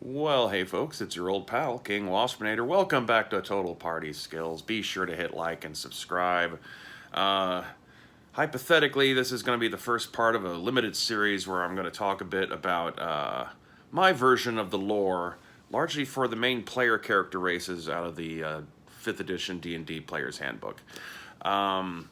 Well, hey folks, it's your old pal, King Waspinator. Welcome back to Total Party Skills. Be sure to hit like and subscribe. Uh, Hypothetically, this is going to be the first part of a limited series where I'm going to talk a bit about my version of the lore, largely for the main player character races out of the 5th edition D&D Player's Handbook. Um,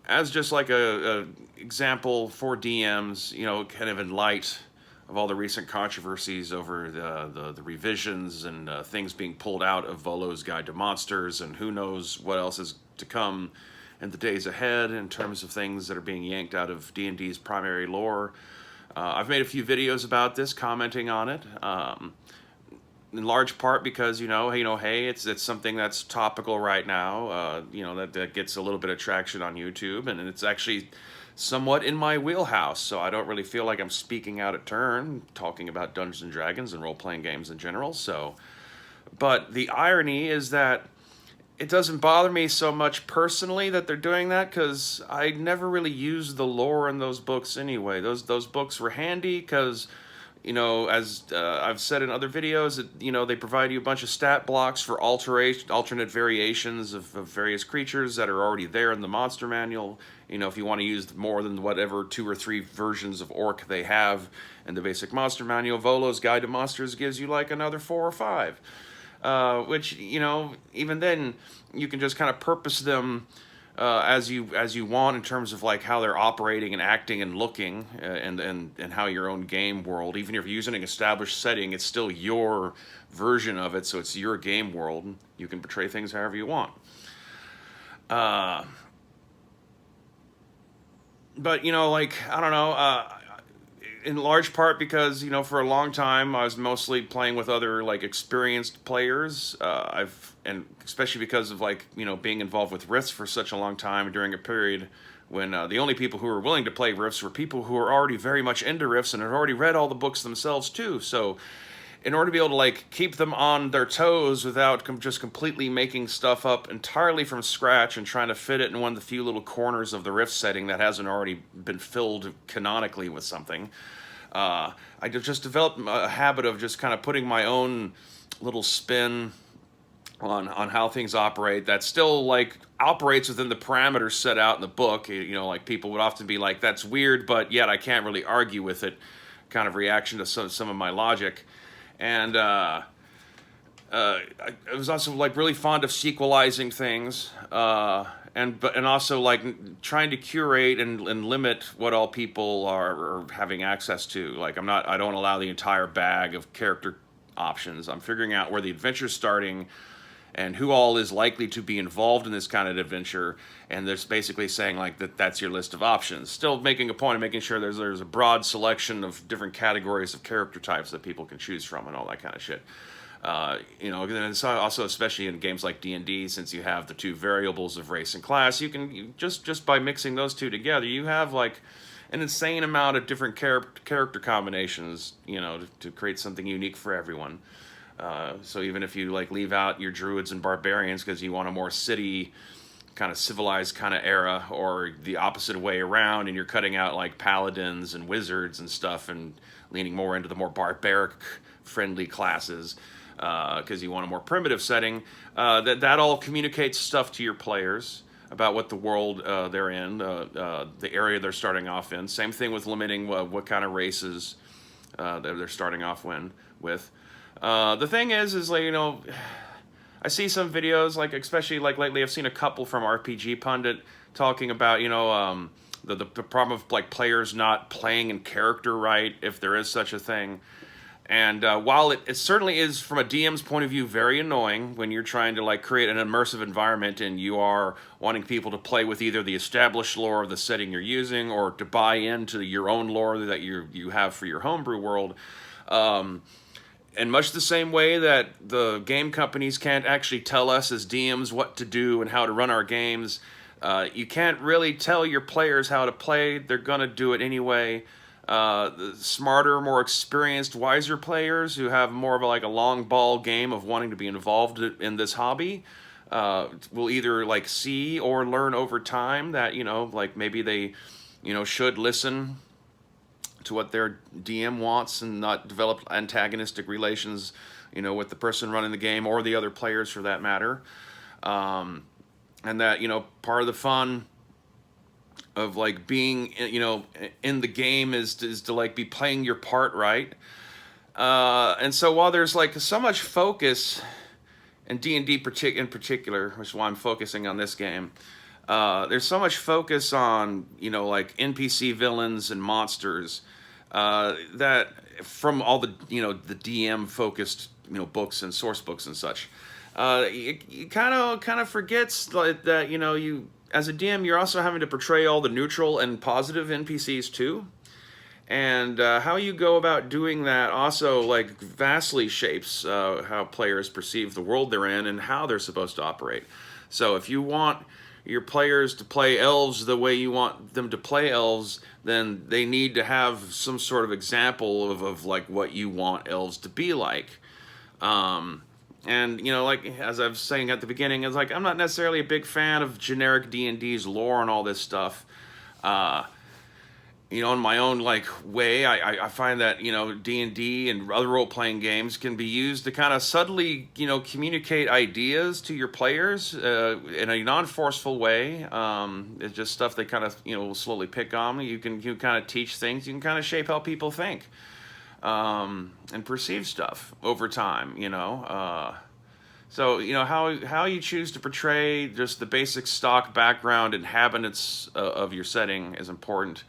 as just like a example for DMs, kind of in light of all the recent controversies over the revisions and things being pulled out of Volo's Guide to Monsters, and who knows what else is to come in the days ahead in terms of things that are being yanked out of D&D's primary lore. I've made a few videos about this, commenting on it. In large part because hey, it's something that's topical right now. That gets a little bit of traction on YouTube, and it's actually somewhat in my wheelhouse. So I don't really feel like I'm speaking out of turn, talking about Dungeons and Dragons and role playing games in general. So, but the irony is that it doesn't bother me so much personally that they're doing that, because I never really used the lore in those books anyway. Those books were handy because, as I've said in other videos, they provide you a bunch of stat blocks for alternate variations of various creatures that are already there in the monster manual. If you want to use more than whatever 2 or 3 versions of orc they have in the basic monster manual, Volo's Guide to Monsters gives you like another 4 or 5. Which, even then, you can just kind of purpose them as you want in terms of like how they're operating and acting and looking, and how your own game world, even if you're using an established setting, it's still your version of it, so it's your game world. You can portray things however you want. Uh, but I don't know. In large part because for a long time I was mostly playing with other like experienced players. And especially because of being involved with Rifts for such a long time during a period when the only people who were willing to play Rifts were people who were already very much into Rifts and had already read all the books themselves too. So in order to be able to like keep them on their toes without just completely making stuff up entirely from scratch and trying to fit it in one of the few little corners of the Rift setting that hasn't already been filled canonically with something, I just developed a habit of just kind of putting my own little spin on how things operate that still like operates within the parameters set out in the book. Like people would often be like, "That's weird," but yet I can't really argue with it. Kind of reaction to some of my logic, and I was also like really fond of sequelizing things, and also like trying to curate and limit what all people are having access to. Like I don't allow the entire bag of character options. I'm figuring out where the adventure's starting and who all is likely to be involved in this kind of adventure, and there's basically saying like that's your list of options, still making a point of making sure there's a broad selection of different categories of character types that people can choose from and all that kind of shit. And it's also, especially in games like D&D, since you have the 2 variables of race and class, just by mixing those 2 together, you have like an insane amount of different character combinations, to create something unique for everyone. So even if you like leave out your druids and barbarians because you want a more city kind of civilized kind of era, or the opposite way around, and you're cutting out like paladins and wizards and stuff and leaning more into the more barbaric friendly classes, because you want a more primitive setting, that all communicates stuff to your players about what the world they're in, the area they're starting off in. Same thing with limiting what kind of races they're starting off with. The thing is like I see some videos, like especially like lately I've seen a couple from RPG Pundit talking about the problem of like players not playing in character right, if there is such a thing. And while it certainly is, from a DM's point of view, very annoying when you're trying to like create an immersive environment and you are wanting people to play with either the established lore of the setting you're using or to buy into your own lore that you have for your homebrew world. In much the same way that the game companies can't actually tell us as DMs what to do and how to run our games, you can't really tell your players how to play. They're gonna do it anyway. The smarter, more experienced, wiser players who have more of a long ball game of wanting to be involved in this hobby will either like see or learn over time that like maybe they should listen to what their DM wants and not develop antagonistic relations, with the person running the game or the other players for that matter. And that, part of the fun of like being, in the game is to like be playing your part right. And so while there's like so much focus in D&D in particular, which is why I'm focusing on this game, there's so much focus on, like NPC villains and monsters, that from all the, the DM focused, books and source books and such, you kind of forgets that, you, as a DM, you're also having to portray all the neutral and positive NPCs too. And how you go about doing that also like vastly shapes how players perceive the world they're in and how they're supposed to operate. So if you want your players to play elves the way you want them to play elves, then they need to have some sort of example of like what you want elves to be like. And like as I was saying at the beginning, it's like I'm not necessarily a big fan of generic D&D's lore and all this stuff. In my own like way, I find that D&D and other role-playing games can be used to kind of subtly communicate ideas to your players in a non-forceful way. It's just stuff they kind of will slowly pick on. You kind of teach things. You can kind of shape how people think and perceive stuff over time. So how you choose to portray just the basic stock background and habits of your setting is important.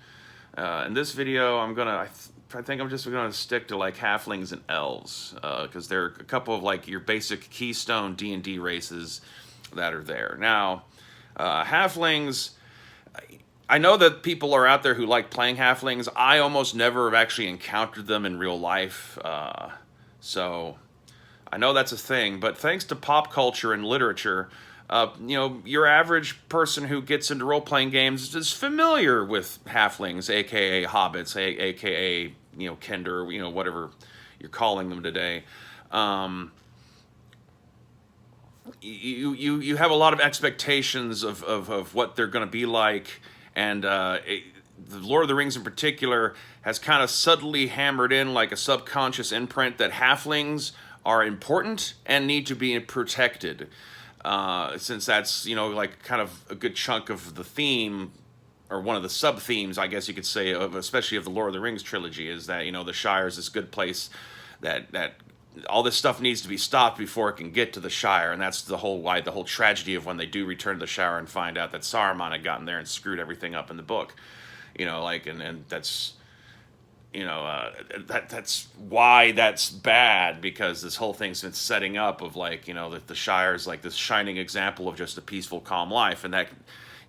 In this video, I think I'm just gonna stick to like halflings and elves, because they're a couple of like your basic keystone D&D races that are there. Now, halflings, I know that people are out there who like playing halflings. I almost never have actually encountered them in real life, so I know that's a thing. But thanks to pop culture and literature, your average person who gets into role-playing games is familiar with halflings, aka hobbits, aka kender, whatever you're calling them today. You have a lot of expectations of what they're going to be like, and the Lord of the Rings in particular has kind of subtly hammered in like a subconscious imprint that halflings are important and need to be protected. Since that's, like kind of a good chunk of the theme, or one of the sub-themes, I guess you could say, especially of the Lord of the Rings trilogy, is that, the Shire is this good place that all this stuff needs to be stopped before it can get to the Shire, and that's the whole tragedy of when they do return to the Shire and find out that Saruman had gotten there and screwed everything up in the book. And that's... that's why that's bad, because this whole thing's been setting up of like, that the Shire is like this shining example of just a peaceful, calm life, and that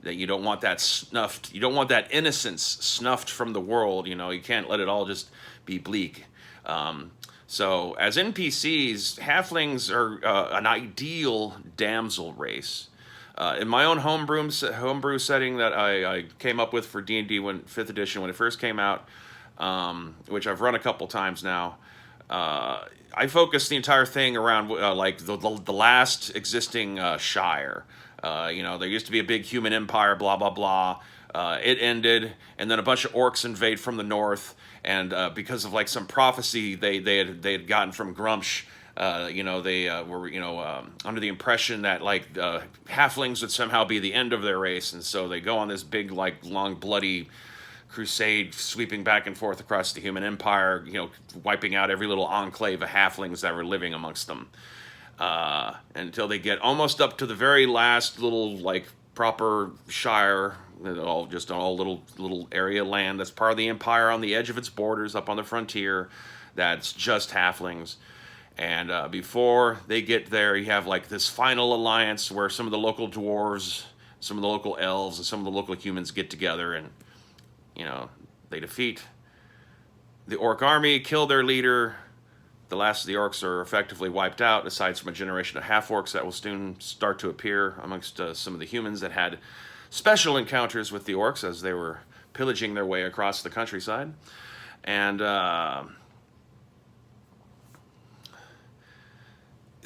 you don't want that snuffed, you don't want that innocence snuffed from the world. You can't let it all just be bleak. So as NPCs, halflings are an ideal damsel race. In my own homebrew setting that I came up with for D&D 5th edition when it first came out, which I've run a couple times now, I focused the entire thing around like the last existing Shire. There used to be a big human empire, blah blah blah. It ended, and then a bunch of orcs invade from the north, and because of like some prophecy they had gotten from Grumsh, they were under the impression that like halflings would somehow be the end of their race, and so they go on this big like long bloody crusade, sweeping back and forth across the human empire, wiping out every little enclave of halflings that were living amongst them, until they get almost up to the very last little like proper Shire, all little area land that's part of the empire on the edge of its borders, up on the frontier, that's just halflings. And before they get there, you have like this final alliance where some of the local dwarves, some of the local elves, and some of the local humans get together, and they defeat the orc army, kill their leader. The last of the orcs are effectively wiped out, aside from a generation of half-orcs that will soon start to appear amongst some of the humans that had special encounters with the orcs as they were pillaging their way across the countryside. And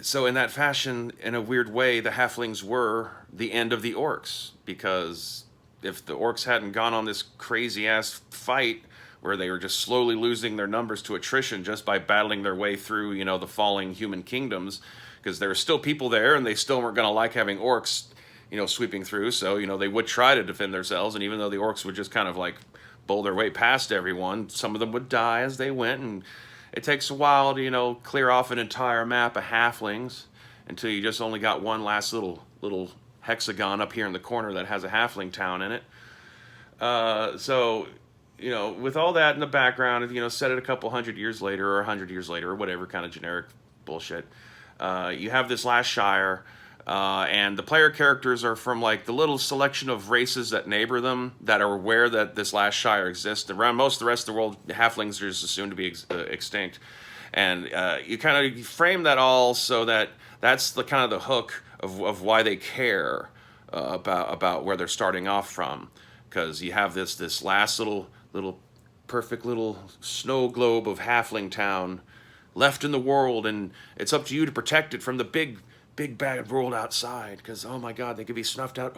so in that fashion, in a weird way, the halflings were the end of the orcs, because if the orcs hadn't gone on this crazy-ass fight where they were just slowly losing their numbers to attrition just by battling their way through, the falling human kingdoms, because there were still people there, and they still weren't going to like having orcs, sweeping through. So, they would try to defend themselves, and even though the orcs would just kind of like bowl their way past everyone, some of them would die as they went, and it takes a while to, clear off an entire map of halflings until you just only got one last little hexagon up here in the corner that has a halfling town in it. So, with all that in the background, set it a couple hundred years later or 100 years later or whatever kind of generic bullshit, you have this last Shire, and the player characters are from like the little selection of races that neighbor them that are aware that this last Shire exists. Around most of the rest of the world, halflings are just assumed to be extinct. And you kind of frame that all so that that's the kind of the hook of why they care about where they're starting off from. Because you have this last little perfect little snow globe of halfling town left in the world, and it's up to you to protect it from the big bad world outside, because oh my god, they could be snuffed out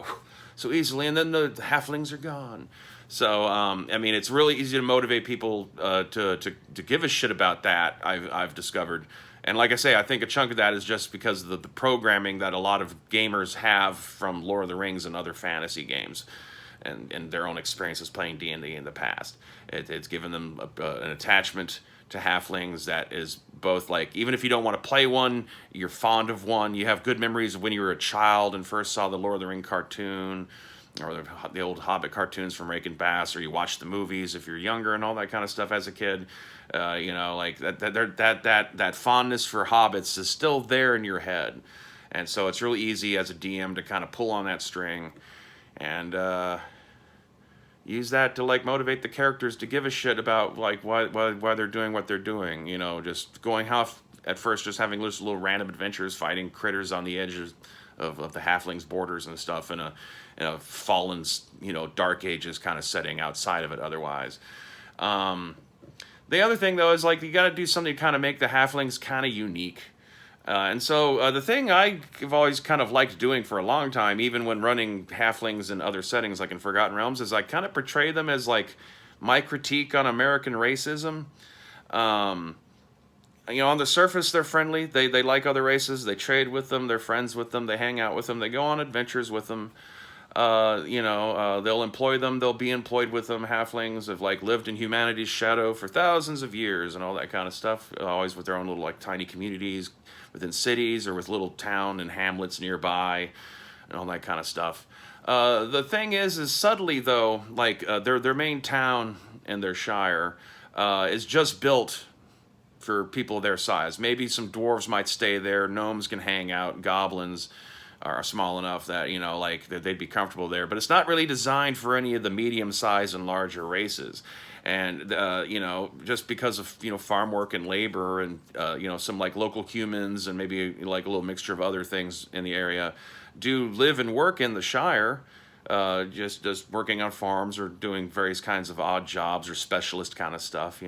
so easily, and then the halflings are gone. So I mean, it's really easy to motivate people to give a shit about that. I've discovered, and like I say, I think a chunk of that is just because of the programming that a lot of gamers have from Lord of the Rings and other fantasy games, and their own experiences playing D&D in the past. It's given them an attachment to halflings that is both like, even if you don't want to play one, you're fond of one. You have good memories of when you were a child and first saw the Lord of the Rings cartoon, or the old Hobbit cartoons from Rankin Bass, or you watched the movies if you're younger and all that kind of stuff as a kid. Like that fondness for hobbits is still there in your head, and so it's really easy as a DM to kind of pull on that string and use that to like motivate the characters to give a shit about like why they're doing what they're doing. Just going off at first, just having little random adventures, fighting critters on the edges of the halflings' borders and stuff in a fallen, Dark Ages kind of setting outside of it otherwise. The other thing though is like you got to do something to kind of make the halflings kind of unique. And so the thing I've always kind of liked doing for a long time, even when running halflings in other settings like in Forgotten Realms, is I kind of portray them as like my critique on American racism. On the surface, they're friendly. They like other races. They trade with them. They're friends with them. They hang out with them. They go on adventures with them. They'll employ them. They'll be employed with them. Halflings have like lived in humanity's shadow for thousands of years and all that kind of stuff. Always with their own little like tiny communities within cities or with little town and hamlets nearby and all that kind of stuff. The thing is subtly though, like their main town and their shire is just built for people their size. Maybe some dwarves might stay there. Gnomes can hang out. Goblins are small enough that that they'd be comfortable there, but it's not really designed for any of the medium-sized and larger races. And just because of farm work and labor and some like local humans and maybe like a little mixture of other things in the area do live and work in the Shire, just working on farms or doing various kinds of odd jobs or specialist kind of stuff,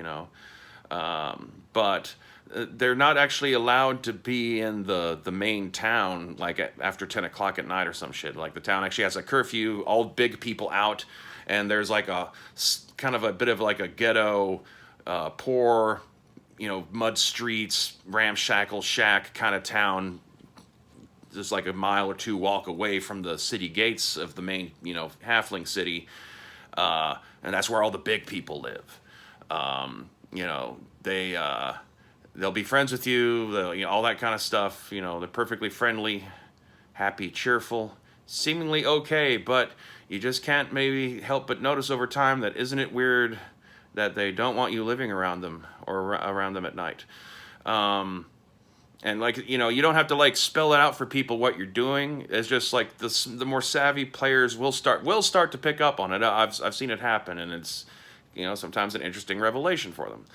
but they're not actually allowed to be in the main town like after 10 o'clock at night or some shit. Like the town actually has a curfew, all big people out, and there's like a kind of a bit of like a ghetto, poor, mud streets, ramshackle shack kind of town, just like a mile or two walk away from the city gates of the main, halfling city, and that's where all the big people live. They'll be friends with you, all that kind of stuff. They're perfectly friendly, happy, cheerful, seemingly okay, but you just can't maybe help but notice over time that isn't it weird that they don't want you living around them or around them at night. And like, you don't have to like spell it out for people what you're doing. It's just like the more savvy players will start to pick up on it. I've seen it happen, and it's sometimes an interesting revelation for them.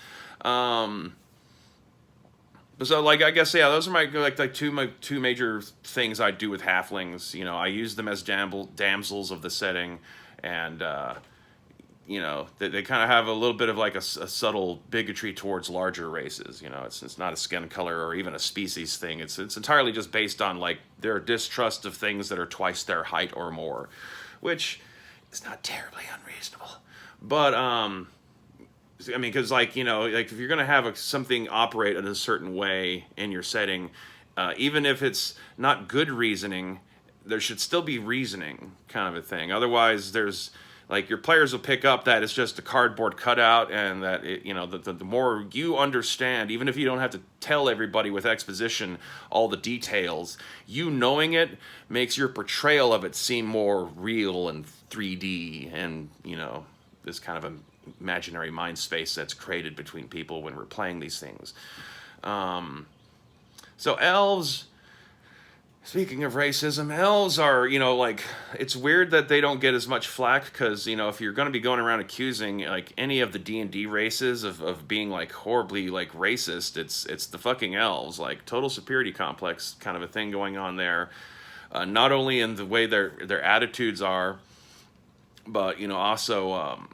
So like I guess those are my two major things I do with halflings. I use them as damsels of the setting, and they kind of have a little bit of like a subtle bigotry towards larger races. It's not a skin color or even a species thing. It's entirely just based on like their distrust of things that are twice their height or more, which is not terribly unreasonable. But I mean, because like like if you're gonna have something operate in a certain way in your setting, even if it's not good reasoning, there should still be reasoning, kind of a thing. Otherwise, there's like your players will pick up that it's just a cardboard cutout, and that the more you understand, even if you don't have to tell everybody with exposition all the details, you knowing it makes your portrayal of it seem more real and 3D, and this kind of imaginary mind space that's created between people when we're playing these things. So elves, speaking of racism, elves are, like, it's weird that they don't get as much flack because, if you're going to be going around accusing, like, any of the D&D races of being, like, horribly, like, racist, it's the fucking elves, like, total superiority complex kind of a thing going on there. Not only in the way their attitudes are, but, also,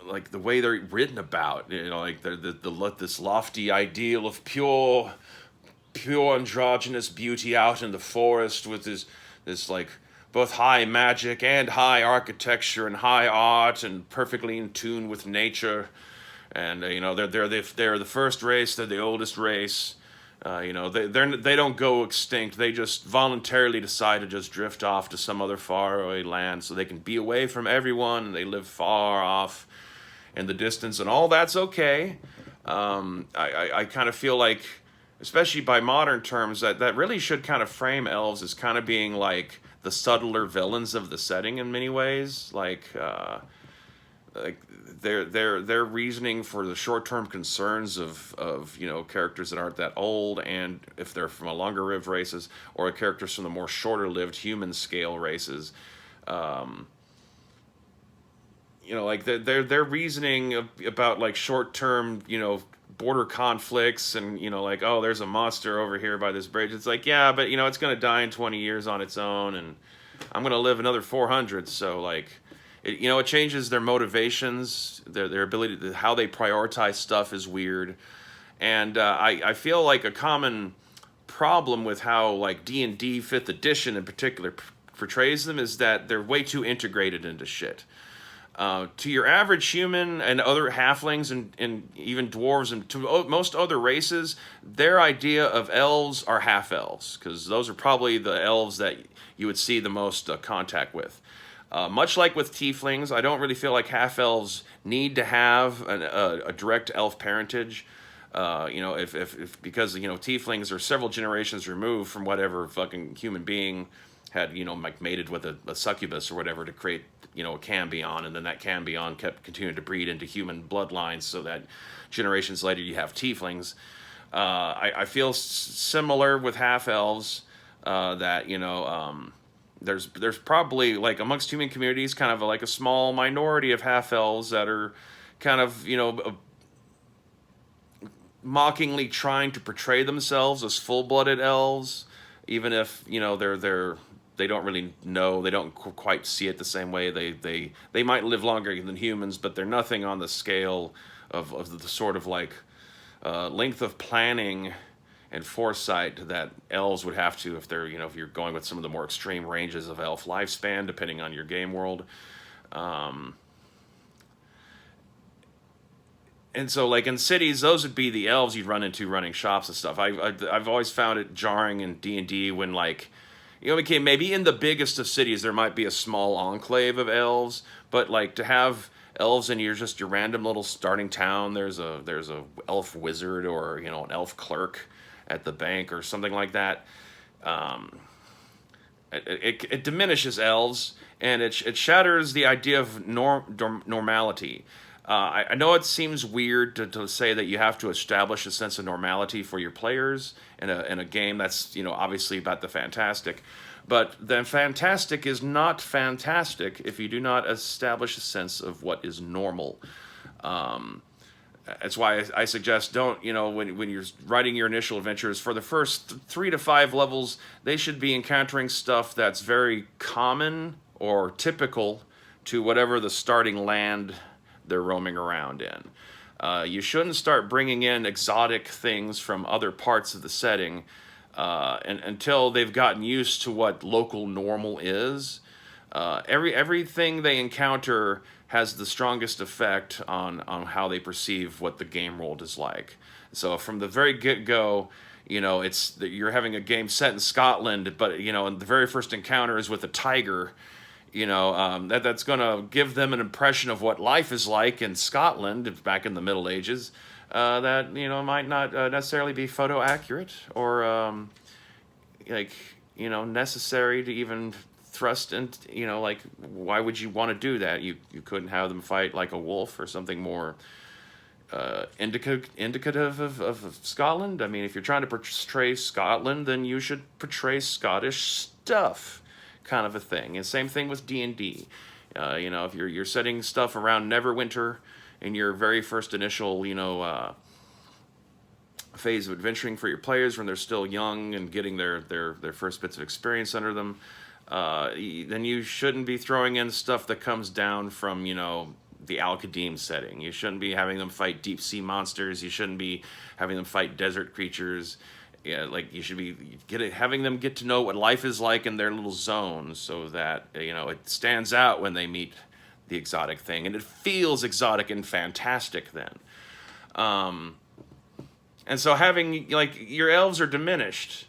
like, the way they're written about, like, this lofty ideal of pure androgynous beauty out in the forest with this like both high magic and high architecture and high art and perfectly in tune with nature, and they're the first race, they're the oldest race. They don't go extinct. They just voluntarily decide to just drift off to some other faraway land so they can be away from everyone, and they live far off in the distance, and all that's okay. I kind of feel like, especially by modern terms, that really should kind of frame elves as kind of being like the subtler villains of the setting in many ways. Like their reasoning for the short-term concerns of characters that aren't that old, and if they're from a longer-lived races, or characters from the more shorter-lived human scale races. Like their reasoning about like short-term, border conflicts, and like, oh, there's a monster over here by this bridge. It's like, yeah, but it's going to die in 20 years on its own, and I'm going to live another 400. So like it changes their motivations, their ability to, how they prioritize stuff is weird. And I feel like a common problem with how like D&D 5th edition in particular portrays them is that they're way too integrated into shit. To your average human and other halflings and even dwarves and to most other races, their idea of elves are half-elves, because those are probably the elves that you would see the most contact with. Much like with tieflings, I don't really feel like half-elves need to have a direct elf parentage. If because tieflings are several generations removed from whatever fucking human being had like mated with a succubus or whatever to create a cambion, and then that cambion kept continuing to breed into human bloodlines, so that generations later you have tieflings. I feel similar with half elves, that there's probably like amongst human communities kind of like a small minority of half elves that are kind of mockingly trying to portray themselves as full-blooded elves, even if they don't really know, they don't quite see it the same way. They might live longer than humans, but they're nothing on the scale of the sort of like length of planning and foresight that elves would have to if they're if you're going with some of the more extreme ranges of elf lifespan, depending on your game world. And so, like in cities, those would be the elves you'd run into running shops and stuff. I've always found it jarring in D&D when like, okay, maybe in the biggest of cities there might be a small enclave of elves, but like to have elves in your random little starting town, there's a elf wizard or an elf clerk at the bank or something like that. It diminishes elves, and it shatters the idea of normality. I know it seems weird to say that you have to establish a sense of normality for your players in a game that's obviously about the fantastic, but the fantastic is not fantastic if you do not establish a sense of what is normal. That's why I suggest don't when you're writing your initial adventures, for the first 3 to 5 levels, they should be encountering stuff that's very common or typical to whatever the starting land they're roaming around in. You shouldn't start bringing in exotic things from other parts of the setting until they've gotten used to what local normal is. Everything they encounter has the strongest effect on how they perceive what the game world is like. So from the very get go, it's you're having a game set in Scotland, but and the very first encounter is with a tiger. That's going to give them an impression of what life is like in Scotland back in the Middle Ages. That might not necessarily be photo accurate or like necessary to even thrust and like why would you want to do that? You couldn't have them fight like a wolf or something more indicative of Scotland. I mean, if you're trying to portray Scotland, then you should portray Scottish stuff, kind of a thing. And same thing with D&D. If you're setting stuff around Neverwinter in your very first initial phase of adventuring for your players when they're still young and getting their first bits of experience under them, then you shouldn't be throwing in stuff that comes down from the Al-Qadim setting. You shouldn't be having them fight deep sea monsters. You shouldn't be having them fight desert creatures. Yeah, like you should be having them get to know what life is like in their little zones, so that it stands out when they meet the exotic thing, and it feels exotic and fantastic then. And so having your elves are diminished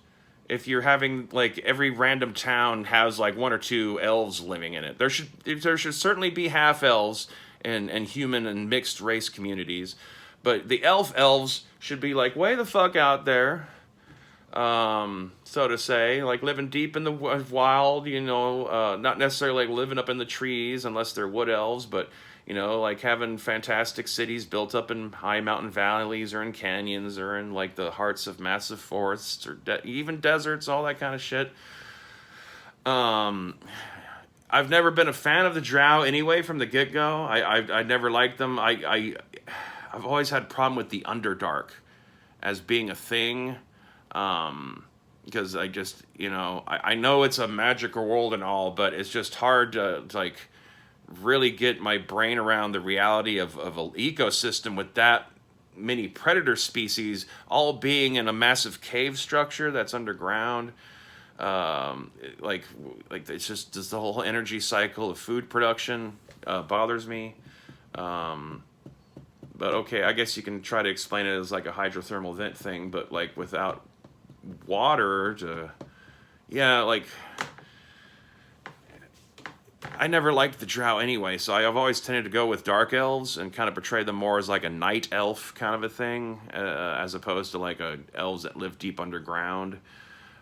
if you're having every random town has one or two elves living in it. There should certainly be half elves and human and mixed race communities, but the elves should be way the fuck out there, so to say, living deep in the wild, not necessarily living up in the trees unless they're wood elves, but having fantastic cities built up in high mountain valleys or in canyons or in the hearts of massive forests or even deserts, all that kind of shit. I've never been a fan of the Drow anyway from the get-go. I never liked them. I've always had a problem with the Underdark as being a thing, because I just, I know it's a magical world and all, but it's just hard to really get my brain around the reality of an ecosystem with that many predator species all being in a massive cave structure that's underground. It's just the whole energy cycle of food production bothers me. But okay, I guess you can try to explain it as a hydrothermal vent thing, but without water to, I never liked the Drow anyway, so I've always tended to go with dark elves and kind of portray them more as a night elf kind of a thing, as opposed to elves that live deep underground.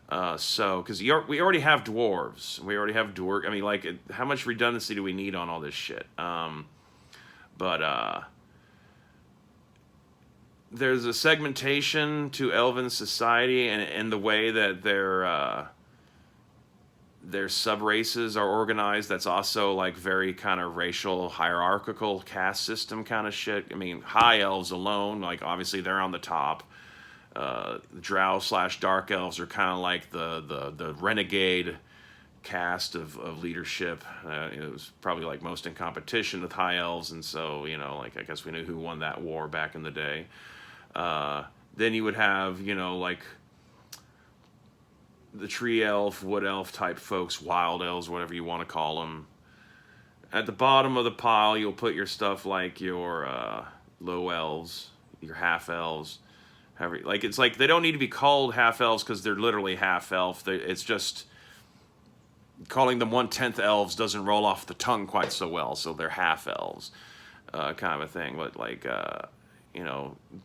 Because we already have dwarves, we already have I mean, how much redundancy do we need on all this shit? But there's a segmentation to elven society and the way that their sub-races are organized that's also very kind of racial hierarchical caste system kind of shit. I mean, high elves alone, obviously they're on the top. Drow / dark elves are kind of the renegade caste of leadership. It was probably most in competition with high elves, and so I guess we knew who won that war back in the day. Then you would have the tree elf, wood elf type folks, wild elves, whatever you want to call them. At the bottom of the pile, you'll put your stuff your low elves, your half elves. It's they don't need to be called half elves because they're literally half elf. It's just calling them 1/10 elves doesn't roll off the tongue quite so well, so they're half elves, kind of a thing. But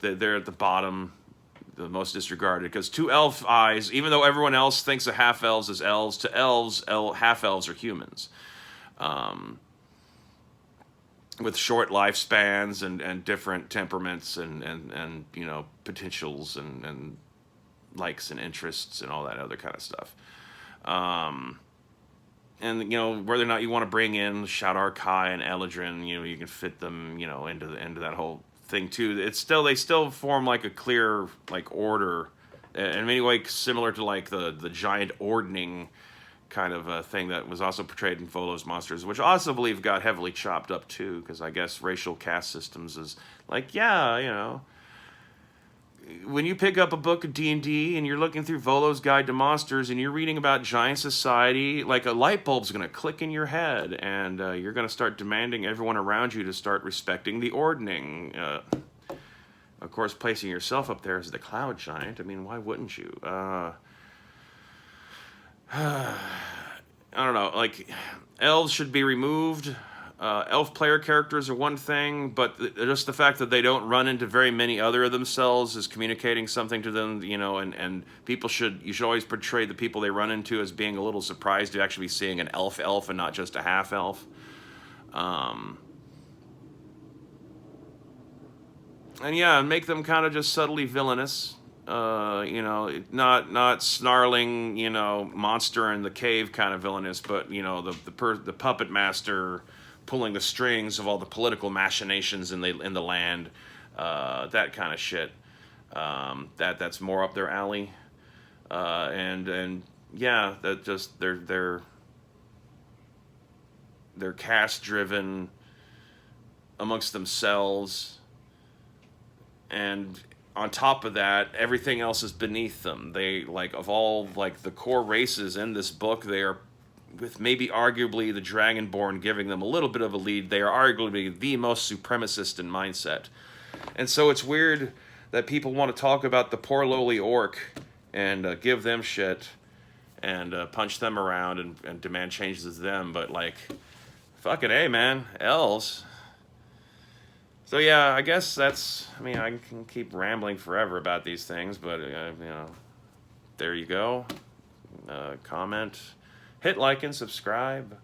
they're at the bottom, the most disregarded, because to elf eyes, even though everyone else thinks of half elves as elves, to elves, half elves are humans, with short lifespans and different temperaments and potentials and likes and interests and all that other kind of stuff. And whether or not you want to bring in Shadar Kai and Eladrin, you can fit them into that whole thing too. They still form a clear order, in many ways similar to the giant ordning kind of a thing that was also portrayed in Volo's Monsters, which I also believe got heavily chopped up too, because I guess racial caste systems is when you pick up a book of D&D and you're looking through Volo's Guide to Monsters and you're reading about giant society, like a light bulb's going to click in your head, and you're going to start demanding everyone around you to start respecting the ordning. Of course, placing yourself up there as the cloud giant. I mean, why wouldn't you? I don't know. Like, elves should be removed. Elf player characters are one thing, but just the fact that they don't run into very many other of themselves is communicating something to them, you know, and you should always portray the people they run into as being a little surprised to actually be seeing an elf and not just a half elf. And yeah, make them kind of just subtly villainous. You know, not snarling, you know, monster in the cave kind of villainous, but you know, the puppet master pulling the strings of all the political machinations in the land, that kind of shit. That's more up their alley. And yeah, that just they're caste driven amongst themselves, and on top of that, everything else is beneath them. They, like, of all, like, the core races in this book, they are, with maybe arguably the Dragonborn giving them a little bit of a lead, they are arguably the most supremacist in mindset. And so it's weird that people want to talk about the poor lowly orc and give them shit and punch them around and demand changes to them, but like, fucking A, man, elves. So yeah, I guess that's, I mean, I can keep rambling forever about these things, but you know, there you go. Comment, hit like and subscribe.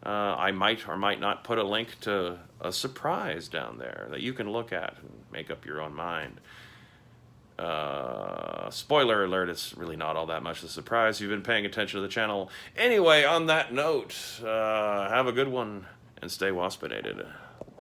I might or might not put a link to a surprise down there that you can look at and make up your own mind. Spoiler alert, it's really not all that much of a surprise if you've been paying attention to the channel. Anyway, on that note, have a good one and stay waspinated.